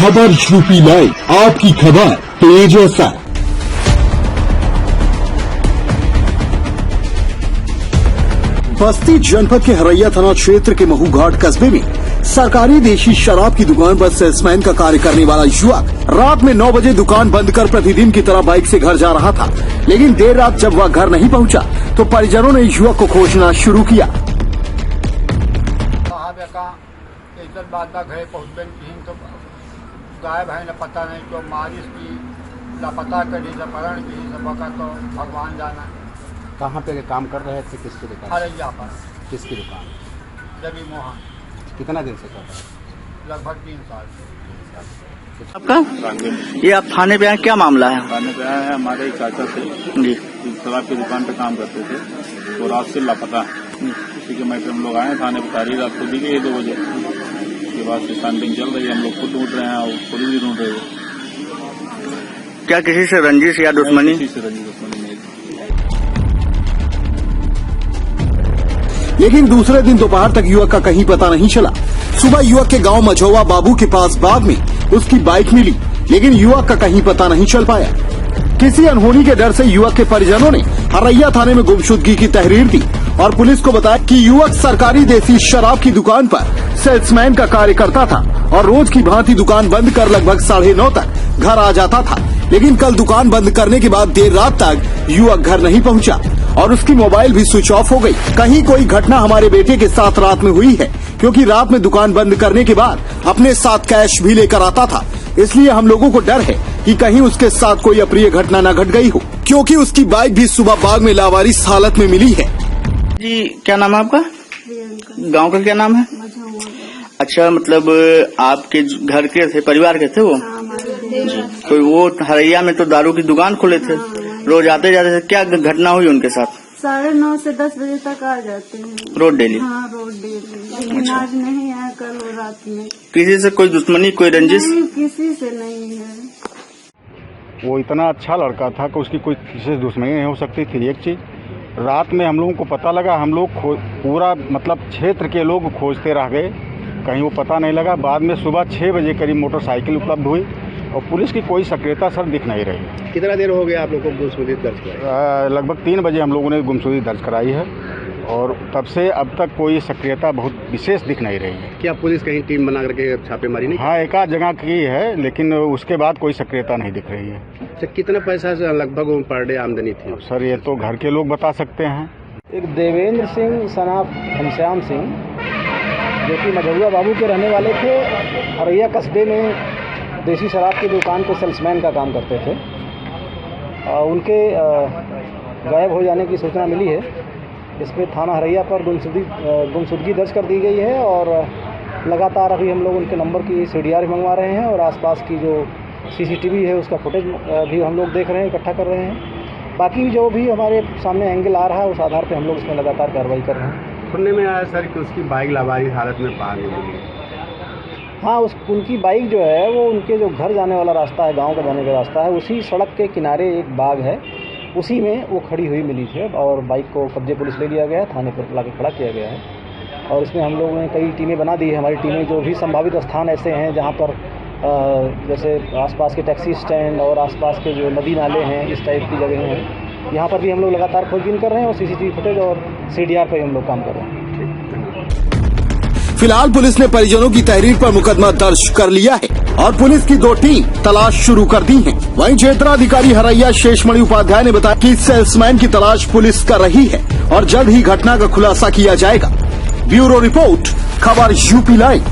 खबर UP live, आपकी खबर तेज असर। बस्ती जनपद के हरैया थाना क्षेत्र के महूघाट कस्बे में सरकारी देशी शराब की दुकान पर सेल्समैन का कार्य करने वाला युवक रात में 9 बजे दुकान बंद कर प्रतिदिन की तरह बाइक से घर जा रहा था। लेकिन देर रात जब वह घर नहीं पहुंचा तो परिजनों ने युवक को खोजना शुरू किया। घरे पहुँचबे तो गायब है न पता नहीं, तो मारिश की लापता करी अपहरण की सबका तो भगवान जाना। कहाँ पे काम कर रहे थे, किसकी दुकान? हरैया पर। किसकी दुकान? रवि मोहन। कितना दिन से कर रहे हैं? लगभग 3 साल। आपका ये आप थाने पे आए, क्या मामला है? थाने पे आए हैं, हमारे एक चाचा थे जी, शराब की दुकान पे काम करते थे, तो रात से लापता। उसी के मैटर हम लोग आए थाने पे, तारीख रात को दी गई 2 बजे। उसके बाद से छानबीन चल रही है, हम लोग खुद ढूंढ रहे हैं और पुलिस भी ढूंढ रही है। क्या किसी से रंजिश या दुश्मनी? किसी से रंजिश दुश्मनी नहीं। लेकिन दूसरे दिन दोपहर तक युवक का कहीं पता नहीं चला। सुबह युवक के गांव मझौवा बाबू के पास बाग में उसकी बाइक मिली, लेकिन युवक का कहीं पता नहीं चल पाया। किसी अनहोनी के डर से युवक के परिजनों ने हरैया थाने में गुमशुदगी की तहरीर दी और पुलिस को बताया कि युवक सरकारी देसी शराब की दुकान पर सेल्समैन का कार्य करता था और रोज की भांति दुकान बंद कर लगभग 9:30 तक घर आ जाता था। लेकिन कल दुकान बंद करने के बाद देर रात तक युवक घर नहीं पहुंचा और उसकी मोबाइल भी स्विच ऑफ हो गई। कहीं कोई घटना हमारे बेटे के साथ रात में हुई है, क्योंकि रात में दुकान बंद करने के बाद अपने साथ कैश भी लेकर आता था। इसलिए हम लोगों को डर है कि कहीं उसके साथ कोई अप्रिय घटना न घट गई हो, क्योंकि उसकी बाइक भी सुबह बाग में लावारिस हालत में मिली है। जी, क्या नाम है आपका? गांव का क्या नाम है? अच्छा, मतलब आपके घर के थे, परिवार के थे वो? जी, कोई वो हरैया में तो दारू की दुकान खोले थे, रोज आते जाते थे। क्या घटना हुई उनके साथ? 9:30 से 10 बजे तक आ जाते हैं। रोज डेली? हाँ, रोज डेली। लेकिन आज नहीं आया, कल रात में। किसी से कोई दुश्मनी, कोई रंजिश? नहीं, किसी से नहीं है। वो इतना अच्छा लड़का था कि उसकी कोई किसी से दुश्मनी नहीं हो सकती थी। एक चीज, रात में हम लोगों को पता लगा, हम लोग पूरा मतलब क्षेत्र के लोग खोजते रह गए, कहीं वो पता नहीं लगा। बाद में सुबह 6 बजे करीब मोटरसाइकिल उपलब्ध हुई और पुलिस की कोई सक्रियता सर दिख नहीं रही। कितना देर हो गया आप लोगों को गुमशुदगी दर्ज कराई? लगभग 3 बजे हम लोगों ने गुमशुदगी दर्ज कराई है और तब से अब तक कोई सक्रियता बहुत विशेष दिख नहीं रही है। क्या पुलिस कहीं टीम बना करके छापेमारी नहीं? हाँ, एक आध जगह की है, लेकिन उसके बाद कोई सक्रियता नहीं दिख रही है। अच्छा, कितना पैसा से लगभग पर डे आमदनी थी? सर ये तो घर के लोग बता सकते हैं। एक देवेंद्र सिंह सनाफ घनश्याम सिंह, जो कि मझौवा बाबू के रहने वाले थे, हरैया कस्बे में देसी शराब की दुकान पे सेल्समैन का काम करते थे। उनके गायब हो जाने की सूचना मिली है। इस पर थाना हरैया पर गुमशुदगी दर्ज कर दी गई है और लगातार अभी हम लोग उनके नंबर की CDR मंगवा रहे हैं और आसपास की जो CCTV है उसका फुटेज भी हम लोग देख रहे हैं, इकट्ठा कर रहे हैं। बाकी जो भी हमारे सामने एंगल आ रहा है उस आधार पर हम लोग इसमें लगातार कार्रवाई कर रहे हैं। सुनने में आया सर कि उसकी बाइक लावारिस हालत में पार मिली। हाँ, उनकी बाइक जो है वो उनके जो घर जाने वाला रास्ता है, गांव का जाने का रास्ता है, उसी सड़क के किनारे एक बाग है, उसी में वो खड़ी हुई मिली थी और बाइक को कब्जे पुलिस ले लिया गया है, थाने पर लाके खड़ा किया गया है। और इसमें हम लोगों ने कई टीमें बना दी है। हमारी टीमें जो भी संभावित स्थान ऐसे हैं जहाँ पर जैसे आसपास के टैक्सी स्टैंड और आसपास के जो नदी नाले हैं, इस टाइप की जगह हैं, यहाँ पर भी हम लोग लगातार खोजबीन कर रहे हैं और CCTV फुटेज और CDR पर हम लोग काम कर रहे हैं। फिलहाल पुलिस ने परिजनों की तहरीर पर मुकदमा दर्ज कर लिया है और पुलिस की 2 टीम तलाश शुरू कर दी है। वहीं क्षेत्राधिकारी हरैया शेषमणि उपाध्याय ने बताया कि सेल्समैन की तलाश पुलिस कर रही है और जल्द ही घटना का खुलासा किया जाएगा। ब्यूरो रिपोर्ट, खबर यूपी लाइव।